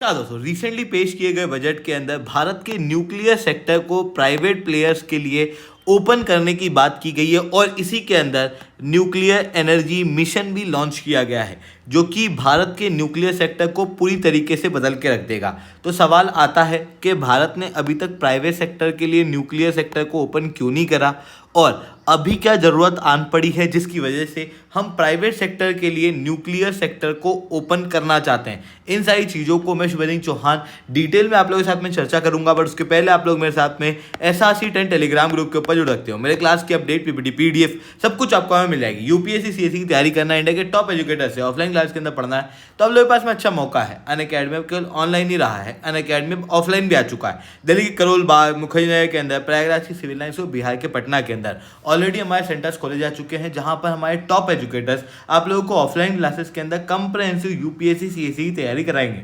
क्या दोस्तों, रिसेंटली पेश किए गए बजट के अंदर भारत के न्यूक्लियर सेक्टर को प्राइवेट प्लेयर्स के लिए ओपन करने की बात की गई है और इसी के अंदर न्यूक्लियर एनर्जी मिशन भी लॉन्च किया गया है जो कि भारत के न्यूक्लियर सेक्टर को पूरी तरीके से बदल के रख देगा। तो सवाल आता है कि भारत ने अभी तक प्राइवेट सेक्टर के लिए न्यूक्लियर सेक्टर को ओपन क्यों नहीं करा और अभी क्या ज़रूरत आन पड़ी है जिसकी वजह से हम प्राइवेट सेक्टर के लिए न्यूक्लियर सेक्टर को ओपन करना चाहते हैं। इन सारी चीज़ों को मैं शुभेंदु चौहान डिटेल में आप लोगों के साथ में चर्चा करूंगा, बट उसके पहले आप लोग मेरे साथ में SRC10 टेलीग्राम ग्रुप के ऊपर जुड़ सकते हो। मेरे क्लास की अपडेट, PPT, PDF सब कुछ आपको हमें मिल जाएगी। UPSC CSE की तैयारी करना है, इंडिया के टॉप एजुकेटर से ऑफलाइन क्लास के अंदर पढ़ना है तो आप लोगों के पास में अच्छा मौका है। अनअकैडमी केवल ऑनलाइन ही रहा है, अनअकैडमी ऑफलाइन भी आ चुका है। दिल्ली के करोल बाग, मुखर्जी के अंदर, प्रयागराज की सिविल लाइन्स और बिहार के पटना के अंदर ऑलरेडी हमारे सेंटर्स खोले जा चुके हैं जहां पर हमारे टॉप एजुकेटर्स आप लोगों को ऑफलाइन क्लासेस के अंदर कंप्रहेंसिव UPSC CSE की तैयारी कराएंगे।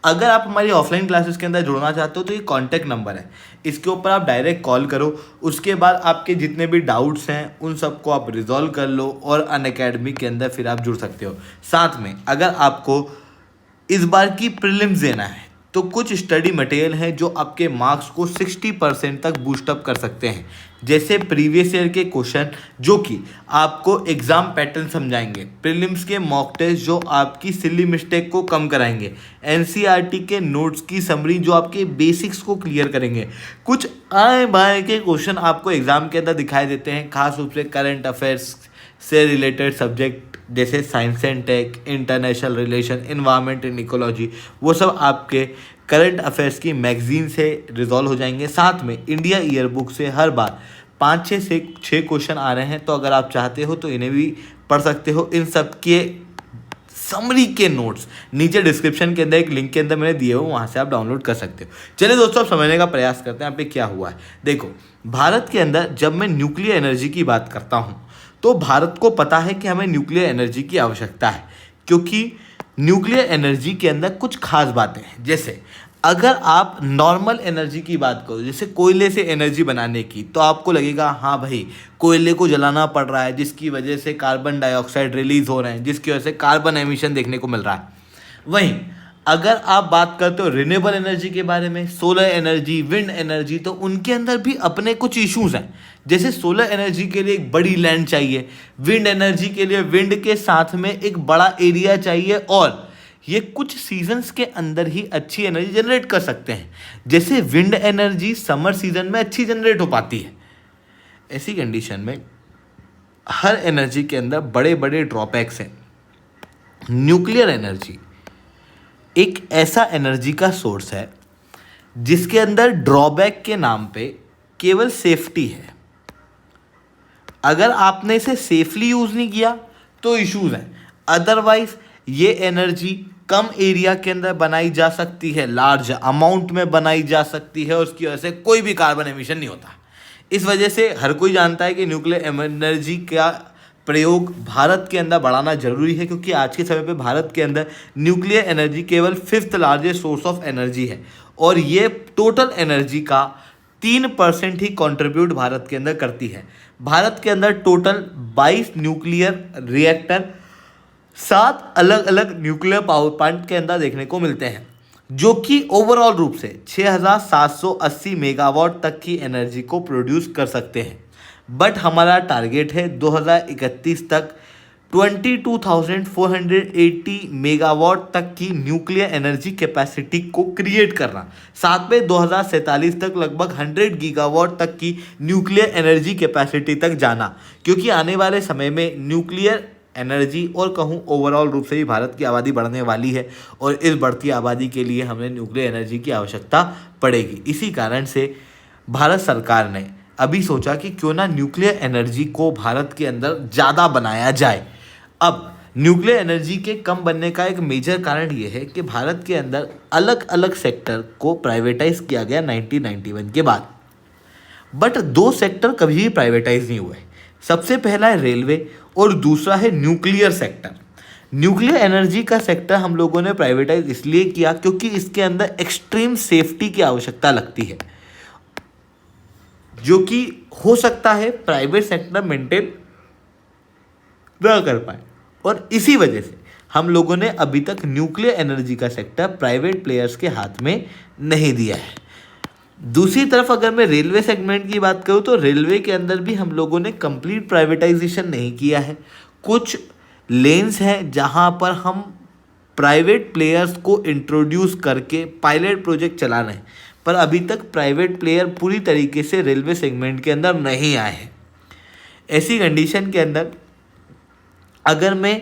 अगर आप हमारी ऑफलाइन क्लासेस के अंदर जुड़ना चाहते हो तो ये कॉन्टैक्ट नंबर है, इसके ऊपर आप डायरेक्ट कॉल करो। उसके बाद आपके जितने भी डाउट्स हैं उन सबको आप रिजॉल्व कर लो और अनअकैडमी के अंदर फिर आप जुड़ सकते हो। साथ में अगर आपको इस बार की प्रीलिम्स देना है तो कुछ स्टडी मटेरियल हैं जो आपके मार्क्स को 60% तक बूस्टअप कर सकते हैं, जैसे प्रीवियस ईयर के क्वेश्चन जो कि आपको एग्जाम पैटर्न समझाएंगे, प्रीलिम्स के मॉक टेस्ट जो आपकी सिली मिस्टेक को कम कराएंगे, NCERT के नोट्स की समरी जो आपके बेसिक्स को क्लियर करेंगे, कुछ आए बाए के क्वेश्चन आपको एग्जाम के अंदर दिखाई देते हैं, खास रूप से करंट अफेयर्स से रिलेटेड सब्जेक्ट जैसे science and tech, international relation, environment and ecology, वो सब आपके करंट अफेयर्स की मैगजीन से रिजॉल्व हो जाएंगे। साथ में इंडिया ईयर बुक से हर बार 5-6 से 6 क्वेश्चन आ रहे हैं, तो अगर आप चाहते हो तो इन्हें भी पढ़ सकते हो। इन सब के समरी के नोट्स नीचे डिस्क्रिप्शन के अंदर एक लिंक के अंदर मैंने दिए हो, वहाँ से आप डाउनलोड कर सकते हो। चलिए दोस्तों, अब समझने का प्रयास करते हैं यहाँ पे क्या हुआ है। देखो, भारत के अंदर जब मैं न्यूक्लियर एनर्जी की बात करता हूँ तो भारत को पता है कि हमें न्यूक्लियर एनर्जी की आवश्यकता है, क्योंकि न्यूक्लियर एनर्जी के अंदर कुछ खास बातें हैं। जैसे अगर आप नॉर्मल एनर्जी की बात करो, जैसे कोयले से एनर्जी बनाने की, तो आपको लगेगा हाँ भाई कोयले को जलाना पड़ रहा है जिसकी वजह से कार्बन डाइऑक्साइड रिलीज हो रहे हैं, जिसकी वजह से कार्बन एमिशन देखने को मिल रहा है। वहीं अगर आप बात करते हो रिन्यूएबल एनर्जी के बारे में, सोलर एनर्जी, विंड एनर्जी, तो उनके अंदर भी अपने कुछ इश्यूज हैं। जैसे सोलर एनर्जी के लिए एक बड़ी लैंड चाहिए, विंड एनर्जी के लिए विंड के साथ में एक बड़ा एरिया चाहिए और ये कुछ सीजन्स के अंदर ही अच्छी एनर्जी जनरेट कर सकते हैं। जैसे विंड एनर्जी समर सीजन में अच्छी जनरेट हो पाती है। ऐसी कंडीशन में हर एनर्जी के अंदर बड़े बड़े ड्रॉबैक्स हैं। न्यूक्लियर एनर्जी एक ऐसा एनर्जी का सोर्स है जिसके अंदर ड्रॉबैक के नाम पे केवल सेफ्टी है। अगर आपने इसे सेफली यूज़ नहीं किया तो इश्यूज हैं। अदरवाइज ये एनर्जी कम एरिया के अंदर बनाई जा सकती है, लार्ज अमाउंट में बनाई जा सकती है और उसकी वजह से कोई भी कार्बन एमिशन नहीं होता। इस वजह से हर कोई जानता है कि न्यूक्लियर एनर्जी का प्रयोग भारत के अंदर बढ़ाना जरूरी है, क्योंकि आज के समय पे भारत के अंदर न्यूक्लियर एनर्जी केवल 5th largest source of energy है और ये टोटल एनर्जी का 3% ही कंट्रीब्यूट भारत के अंदर करती है। भारत के अंदर टोटल 22 न्यूक्लियर रिएक्टर 7 अलग अलग न्यूक्लियर पावर प्लांट के अंदर देखने को मिलते हैं, जो कि ओवरऑल रूप से 6780 मेगावाट तक की एनर्जी को प्रोड्यूस कर सकते हैं। बट हमारा टारगेट है 2031 तक 22,480 मेगावाट तक की न्यूक्लियर एनर्जी कैपेसिटी को क्रिएट करना। साथ में 2047 तक लगभग 100 गीगावाट तक की न्यूक्लियर एनर्जी कैपेसिटी तक जाना, क्योंकि आने वाले समय में न्यूक्लियर एनर्जी और कहूँ ओवरऑल रूप से ही भारत की आबादी बढ़ने वाली है और इस बढ़ती आबादी के लिए हमें न्यूक्लियर एनर्जी की आवश्यकता पड़ेगी। इसी कारण से भारत सरकार ने अभी सोचा कि क्यों ना न्यूक्लियर एनर्जी को भारत के अंदर ज़्यादा बनाया जाए। अब न्यूक्लियर एनर्जी के कम बनने का एक मेजर कारण ये है कि भारत के अंदर अलग अलग सेक्टर को प्राइवेटाइज किया गया 1991 के बाद, बट 2 सेक्टर कभी भी प्राइवेटाइज नहीं हुए। सबसे पहला है रेलवे और दूसरा है न्यूक्लियर सेक्टर। न्यूक्लियर एनर्जी का सेक्टर हम लोगों ने प्राइवेटाइज इसलिए किया क्योंकि इसके अंदर एक्सट्रीम सेफ्टी की आवश्यकता लगती है, जो कि हो सकता है प्राइवेट सेक्टर मेंटेन न कर पाए, और इसी वजह से हम लोगों ने अभी तक न्यूक्लियर एनर्जी का सेक्टर प्राइवेट प्लेयर्स के हाथ में नहीं दिया है। दूसरी तरफ अगर मैं रेलवे सेगमेंट की बात करूं तो रेलवे के अंदर भी हम लोगों ने कंप्लीट प्राइवेटाइजेशन नहीं किया है। कुछ लेन्स हैं जहां पर हम प्राइवेट प्लेयर्स को इंट्रोड्यूस करके पायलट प्रोजेक्ट चला रहे हैं, पर अभी तक प्राइवेट प्लेयर पूरी तरीके से रेलवे सेगमेंट के अंदर नहीं आए हैं। ऐसी कंडीशन के अंदर अगर मैं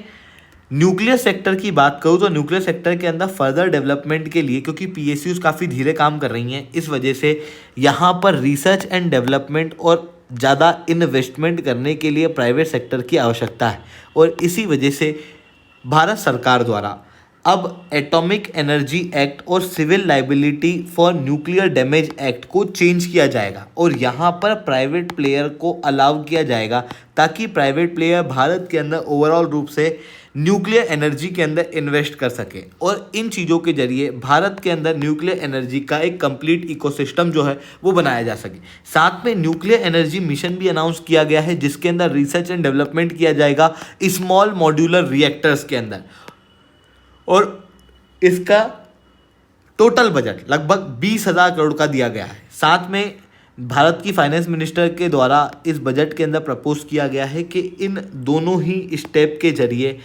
न्यूक्लियर सेक्टर की बात करूँ तो न्यूक्लियर सेक्टर के अंदर फर्दर डेवलपमेंट के लिए, क्योंकि पीएसयूज काफ़ी धीरे काम कर रही हैं, इस वजह से यहाँ पर रिसर्च एंड डेवलपमेंट और ज़्यादा इन्वेस्टमेंट करने के लिए प्राइवेट सेक्टर की आवश्यकता है। और इसी वजह से भारत सरकार द्वारा अब एटॉमिक एनर्जी एक्ट और civil liability for nuclear damage act को चेंज किया जाएगा और यहाँ पर प्राइवेट प्लेयर को अलाउ किया जाएगा, ताकि प्राइवेट प्लेयर भारत के अंदर ओवरऑल रूप से न्यूक्लियर एनर्जी के अंदर इन्वेस्ट कर सके और इन चीज़ों के जरिए भारत के अंदर न्यूक्लियर एनर्जी का एक कंप्लीट इकोसिस्टम जो है वो बनाया जा सके। साथ में न्यूक्लियर एनर्जी मिशन भी अनाउंस किया गया है, जिसके अंदर रिसर्च एंड डेवलपमेंट किया जाएगा स्मॉल मॉड्यूलर रिएक्टर्स के अंदर, और इसका टोटल बजट लगभग 20,000 करोड़ का दिया गया है। साथ में भारत की फाइनेंस मिनिस्टर के द्वारा इस बजट के अंदर प्रपोज किया गया है कि इन दोनों ही स्टेप के जरिए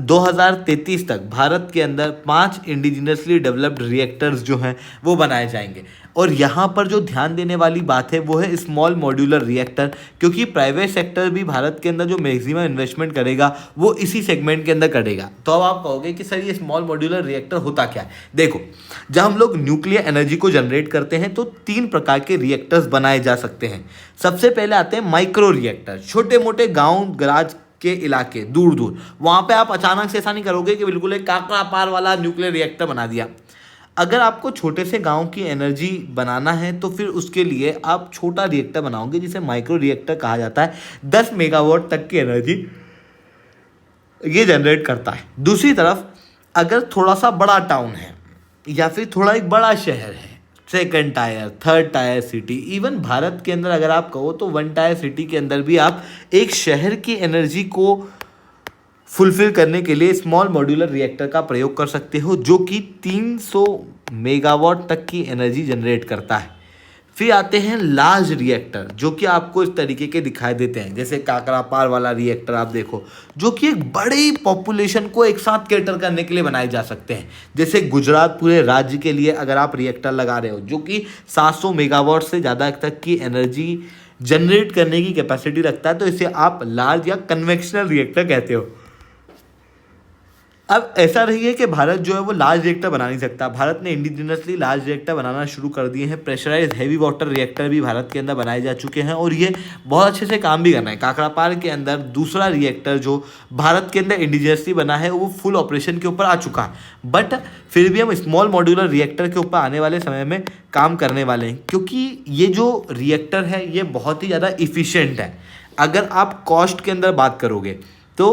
2033 तक भारत के अंदर 5 इंडिजिनसली डेवलप्ड रिएक्टर्स जो हैं वो बनाए जाएंगे। और यहाँ पर जो ध्यान देने वाली बात है वो है स्मॉल मॉड्यूलर रिएक्टर, क्योंकि प्राइवेट सेक्टर भी भारत के अंदर जो मैक्सिमम इन्वेस्टमेंट करेगा वो इसी सेगमेंट के अंदर करेगा। तो अब आप कहोगे कि सर ये स्मॉल मॉड्यूलर रिएक्टर होता क्या है। देखो, जब हम लोग न्यूक्लियर एनर्जी को जनरेट करते हैं तो 3 प्रकार के रिएक्टर्स बनाए जा सकते हैं। सबसे पहले आते हैं माइक्रो रिएक्टर, छोटे मोटे गाँव गराज के इलाके दूर दूर, वहाँ पे आप अचानक से ऐसा नहीं करोगे कि बिल्कुल एक काकड़ा पार वाला न्यूक्लियर रिएक्टर बना दिया। अगर आपको छोटे से गांव की एनर्जी बनाना है तो फिर उसके लिए आप छोटा रिएक्टर बनाओगे जिसे माइक्रो रिएक्टर कहा जाता है। 10 मेगावाट तक की एनर्जी ये जनरेट करता है। दूसरी तरफ अगर थोड़ा सा बड़ा टाउन है या फिर थोड़ा एक बड़ा शहर है, second tier, third tier city, even Bharat के अंदर अगर आप कहो तो 1 टायर सिटी के अंदर भी आप एक शहर की एनर्जी को फुलफिल करने के लिए स्मॉल मॉड्यूलर रिएक्टर का प्रयोग कर सकते हो, जो कि 300 मेगावाट तक की एनर्जी जनरेट करता है। फिर आते हैं लार्ज रिएक्टर, जो कि आपको इस तरीके के दिखाई देते हैं, जैसे काकरा पार वाला रिएक्टर आप देखो, जो कि एक बड़ी पॉपुलेशन को एक साथ कैटर करने के लिए बनाए जा सकते हैं। जैसे गुजरात पूरे राज्य के लिए अगर आप रिएक्टर लगा रहे हो जो कि 700 मेगावाट से ज़्यादा तक की एनर्जी जनरेट करने की कैपेसिटी रखता है, तो इसे आप लार्ज या कन्वेंशनल रिएक्टर कहते हो। अब ऐसा नहीं है कि भारत जो है वो लार्ज रिएक्टर बना नहीं सकता। भारत ने इंडिजिनसली लार्ज रिएक्टर बनाना शुरू कर दिए हैं। प्रेशराइज हैवी वाटर रिएक्टर भी भारत के अंदर बनाए जा चुके हैं और ये बहुत अच्छे से काम भी कर रहे हैं। काकरापार के अंदर दूसरा रिएक्टर जो भारत के अंदर इंडिजिनसली बना है वो फुल ऑपरेशन के ऊपर आ चुका है, बट फिर भी हम स्मॉल मॉड्यूलर रिएक्टर के ऊपर आने वाले समय में काम करने वाले हैं, क्योंकि ये जो रिएक्टर है ये बहुत ही ज़्यादा इफ़िशियंट है। अगर आप कॉस्ट के अंदर बात करोगे तो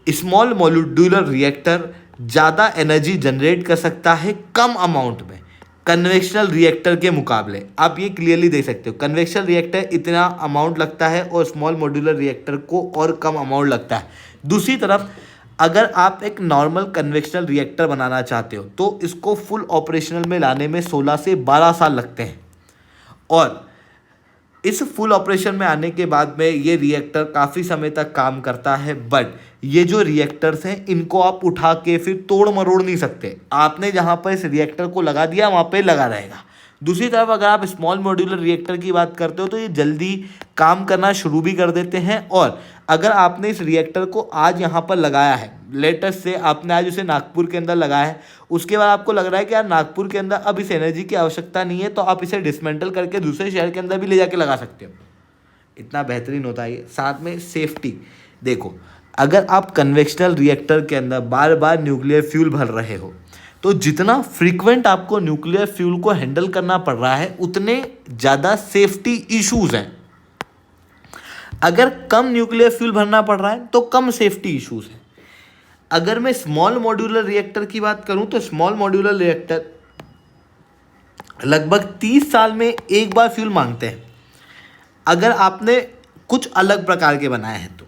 स्मॉल मॉड्यूलर रिएक्टर ज़्यादा एनर्जी जनरेट कर सकता है कम अमाउंट में कन्वेंशनल रिएक्टर के मुकाबले। आप ये क्लियरली देख सकते हो, कन्वेंशनल रिएक्टर इतना अमाउंट लगता है और स्मॉल मॉड्यूलर रिएक्टर को और कम अमाउंट लगता है। दूसरी तरफ अगर आप एक नॉर्मल कन्वेंशनल रिएक्टर बनाना चाहते हो तो इसको फुल ऑपरेशनल में लाने में 16 से 12 साल लगते हैं, और इस फुल ऑपरेशन में आने के बाद में ये रिएक्टर काफ़ी समय तक काम करता है। बट ये जो रिएक्टर्स हैं इनको आप उठा के फिर तोड़ मरोड़ नहीं सकते। आपने जहाँ पर इस रिएक्टर को लगा दिया वहाँ पे लगा रहेगा। दूसरी तरफ अगर आप स्मॉल मॉड्यूलर रिएक्टर की बात करते हो तो ये जल्दी काम करना शुरू भी कर देते हैं, और अगर आपने इस रिएक्टर को आज यहाँ पर लगाया है, लेटेस्ट से आपने आज उसे नागपुर के अंदर लगाया है, उसके बाद आपको लग रहा है कि यार नागपुर के अंदर अब इस एनर्जी की आवश्यकता नहीं है, तो आप इसे डिसमेंटल करके दूसरे शहर के अंदर भी ले जाके लगा सकते हो। इतना बेहतरीन होता है ये। साथ में सेफ्टी देखो, अगर आप कन्वेंशनल रिएक्टर के अंदर बार बार न्यूक्लियर फ्यूल भर रहे हो तो जितना फ्रीक्वेंट आपको न्यूक्लियर फ्यूल को हैंडल करना पड़ रहा है उतने ज़्यादा सेफ्टी इश्यूज हैं। अगर कम न्यूक्लियर फ्यूल भरना पड़ रहा है तो कम सेफ्टी इश्यूज हैं। अगर मैं स्मॉल मॉड्यूलर रिएक्टर की बात करूं तो स्मॉल मॉड्यूलर रिएक्टर लगभग 30 साल में एक बार फ्यूल मांगते हैं, अगर आपने कुछ अलग प्रकार के बनाए हैं तो।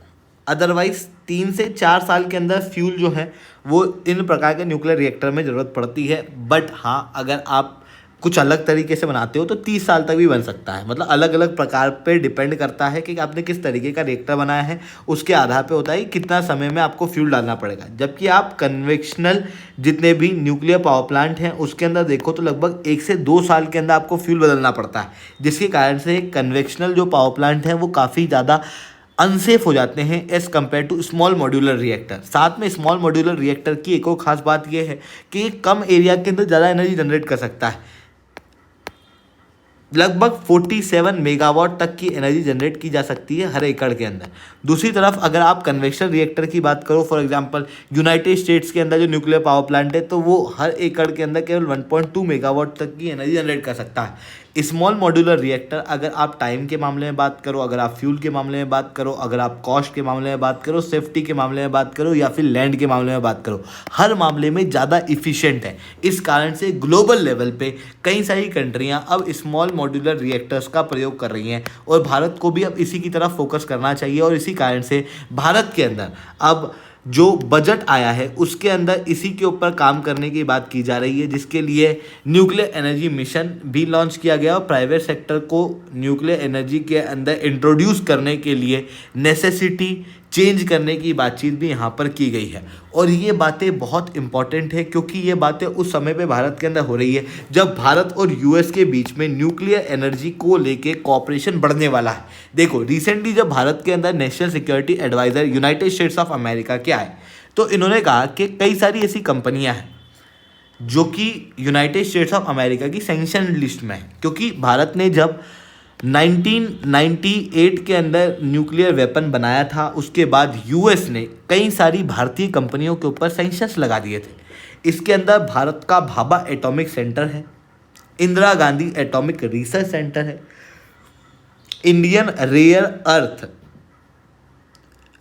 अदरवाइज 3 से 4 साल के अंदर फ्यूल जो है वो इन प्रकार के न्यूक्लियर रिएक्टर में ज़रूरत पड़ती है। बट हाँ, अगर आप कुछ अलग तरीके से बनाते हो तो 30 साल तक भी बन सकता है। मतलब अलग अलग प्रकार पे डिपेंड करता है कि आपने किस तरीके का रिएक्टर बनाया है, उसके आधार पे होता है कि कितना समय में आपको फ्यूल डालना पड़ेगा। जबकि आप कन्वेक्शनल जितने भी न्यूक्लियर पावर प्लांट हैं उसके अंदर देखो तो लगभग 1 से 2 साल के अंदर आपको फ्यूल बदलना पड़ता है, जिसके कारण से कन्वेक्शनल जो पावर प्लांट हैं वो काफ़ी ज़्यादा अनसेफ हो जाते हैं as compare to small modular reactor. साथ में स्मॉल मॉड्यूलर रिएक्टर की एक और ख़ास बात यह है कि ये कम एरिया के अंदर ज़्यादा एनर्जी जनरेट कर सकता है। लगभग 47 मेगावाट तक की एनर्जी जनरेट की जा सकती है हर एकड़ के अंदर। दूसरी तरफ अगर आप कन्वेक्शन रिएक्टर की बात करो, फॉर एग्जांपल यूनाइटेड स्टेट्स के अंदर जो न्यूक्लियर पावर प्लांट है तो वो हर एकड़ के अंदर केवल 1.2 मेगावाट तक की एनर्जी जनरेट कर सकता है। स्मॉल मॉड्यूलर रिएक्टर अगर आप टाइम के मामले में बात करो, अगर आप फ्यूल के मामले में बात करो, अगर आप कॉस्ट के मामले में बात करो, सेफ्टी के मामले में बात करो या फिर लैंड के मामले में बात करो, हर मामले में ज़्यादा इफिशिएंट है। इस कारण से ग्लोबल लेवल पे कई सारी कंट्रियां अब स्मॉल मॉड्यूलर रिएक्टर्स का प्रयोग कर रही हैं और भारत को भी अब इसी की तरफ फोकस करना चाहिए। और इसी कारण से भारत के अंदर अब जो बजट आया है उसके अंदर इसी के ऊपर काम करने की बात की जा रही है, जिसके लिए न्यूक्लियर एनर्जी मिशन भी लॉन्च किया गया और प्राइवेट सेक्टर को न्यूक्लियर एनर्जी के अंदर इंट्रोड्यूस करने के लिए नेसेसिटी चेंज करने की बातचीत भी यहाँ पर की गई है। और ये बातें बहुत इंपॉर्टेंट है क्योंकि ये बातें उस समय पे भारत के अंदर हो रही है जब भारत और यूएस के बीच में न्यूक्लियर एनर्जी को लेके कॉपरेशन बढ़ने वाला है। देखो, रिसेंटली जब भारत के अंदर national security advisor United States of America के आए तो इन्होंने कहा कि कई सारी ऐसी कंपनियां हैं जो कि यूनाइटेड स्टेट्स ऑफ अमेरिका की सैंक्शन लिस्ट में है, क्योंकि भारत ने जब 1998 के अंदर न्यूक्लियर वेपन बनाया था उसके बाद यूएस ने कई सारी भारतीय कंपनियों के ऊपर सैंक्शंस लगा दिए थे। इसके अंदर भारत का भाभा एटॉमिक सेंटर है, Indira Gandhi atomic research centre है, इंडियन रेयर अर्थ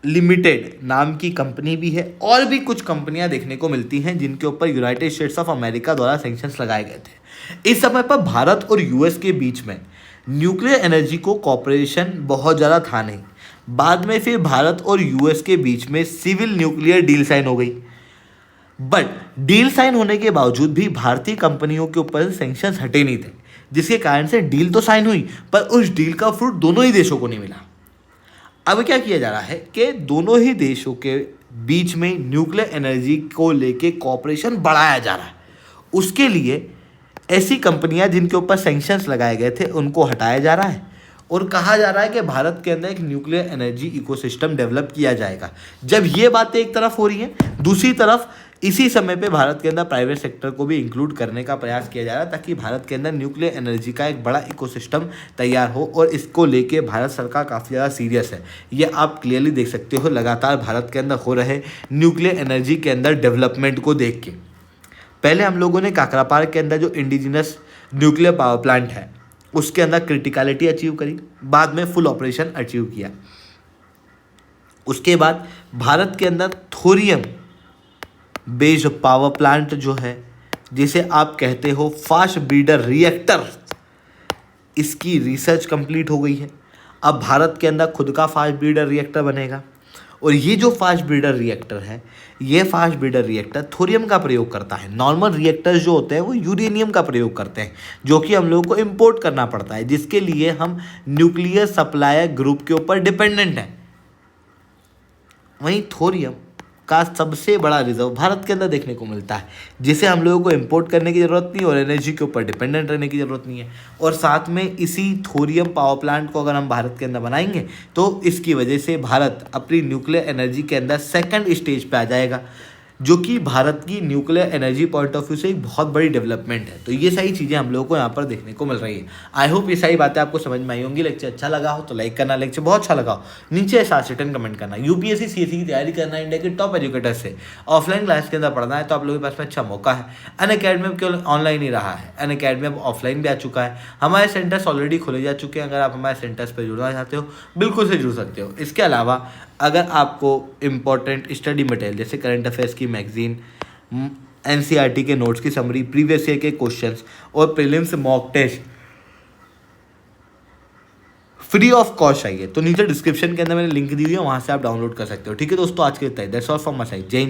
लिमिटेड नाम की कंपनी भी है और भी कुछ कंपनियां देखने को मिलती हैं जिनके ऊपर यूनाइटेड स्टेट्स ऑफ अमेरिका द्वारा सैंक्शंस लगाए गए थे। इस समय पर भारत और यूएस के बीच में न्यूक्लियर एनर्जी को कॉपरेशन बहुत ज़्यादा था नहीं। बाद में फिर भारत और यूएस के बीच में सिविल न्यूक्लियर डील साइन हो गई, बट डील साइन होने के बावजूद भी भारतीय कंपनियों के ऊपर सैंक्शंस हटे नहीं थे, जिसके कारण से डील तो साइन हुई पर उस डील का फ्रूट दोनों ही देशों को नहीं मिला। अब क्या किया जा रहा है कि दोनों ही देशों के बीच में न्यूक्लियर एनर्जी को लेके कॉपरेशन बढ़ाया जा रहा है। उसके लिए ऐसी कंपनियां जिनके ऊपर सैंक्शंस लगाए गए थे उनको हटाया जा रहा है और कहा जा रहा है कि भारत के अंदर एक न्यूक्लियर एनर्जी इकोसिस्टम डेवलप किया जाएगा। जब ये बातें एक तरफ हो रही हैं, दूसरी तरफ इसी समय पे भारत के अंदर प्राइवेट सेक्टर को भी इंक्लूड करने का प्रयास किया जा रहा है ताकि भारत के अंदर न्यूक्लियर एनर्जी का एक बड़ा इकोसिस्टम तैयार हो और इसको लेके भारत सरकार काफ़ी ज़्यादा सीरियस है। ये आप क्लियरली देख सकते हो लगातार भारत के अंदर हो रहे न्यूक्लियर एनर्जी के अंदर डेवलपमेंट को देख के। पहले हम लोगों ने काकरापार के अंदर जो इंडिजिनस न्यूक्लियर पावर प्लांट है उसके अंदर क्रिटिकलिटी अचीव करी, बाद में फुल ऑपरेशन अचीव किया। उसके बाद भारत के अंदर थोरियम बेस्ड पावर प्लांट जो है, जिसे आप कहते हो फास्ट ब्रीडर रिएक्टर, इसकी रिसर्च कंप्लीट हो गई है। अब भारत के अंदर खुद का फास्ट ब्रीडर रिएक्टर बनेगा और ये जो फास्ट ब्रीडर रिएक्टर है, ये फास्ट ब्रीडर रिएक्टर थोरियम का प्रयोग करता है। नॉर्मल रिएक्टर्स जो होते हैं वो यूरेनियम का प्रयोग करते हैं, जो कि हम लोगों को इंपोर्ट करना पड़ता है, जिसके लिए हम न्यूक्लियर सप्लायर ग्रुप के ऊपर डिपेंडेंट हैं। वहीं थोरियम का सबसे बड़ा रिजर्व भारत के अंदर देखने को मिलता है, जिसे हम लोगों को इंपोर्ट करने की ज़रूरत नहीं और एनर्जी के ऊपर डिपेंडेंट रहने की ज़रूरत नहीं है। और साथ में इसी थोरियम पावर प्लांट को अगर हम भारत के अंदर बनाएंगे तो इसकी वजह से भारत अपनी न्यूक्लियर एनर्जी के अंदर सेकंड स्टेज पे आ जाएगा, जो कि भारत की nuclear energy point of view से एक बहुत बड़ी डेवलपमेंट है। तो ये सारी चीज़ें हम लोगों को यहाँ पर देखने को मिल रही है। आई होप ये सारी बातें आपको समझ में आई होंगी। लेक्चर अच्छा लगा हो तो लाइक करना, लेक्चर बहुत अच्छा लगा हो नीचे साथ रिटर्न कमेंट करना। यूपीएससी सीएससी की तैयारी करना, इंडिया के टॉप एजुकेटर से ऑफलाइन क्लास के अंदर पढ़ना है तो आप लोगों के पास में अच्छा मौका है। अनअकैडमी में केवल ऑनलाइन ही रहा है, अनअकैडमी अब ऑफलाइन भी आ चुका है। हमारे सेंटर्स ऑलरेडी खोले जा चुके हैं। अगर आप हमारे सेंटर्स पर जुड़ना चाहते हो बिल्कुल से जुड़ सकते हो। इसके अलावा अगर आपको इम्पोर्टेंट स्टडी मटेरियल जैसे करंट अफेयर्स की मैगजीन, एनसीईआरटी के नोट्स की समरी, प्रीवियस ईयर के क्वेश्चंस और prelims mock test free of cost चाहिए तो नीचे डिस्क्रिप्शन के अंदर मैंने लिंक दी हुई है, वहां से आप डाउनलोड कर सकते हो। ठीक है दोस्तों, आज के लिए that's all from my side. जय हिंद।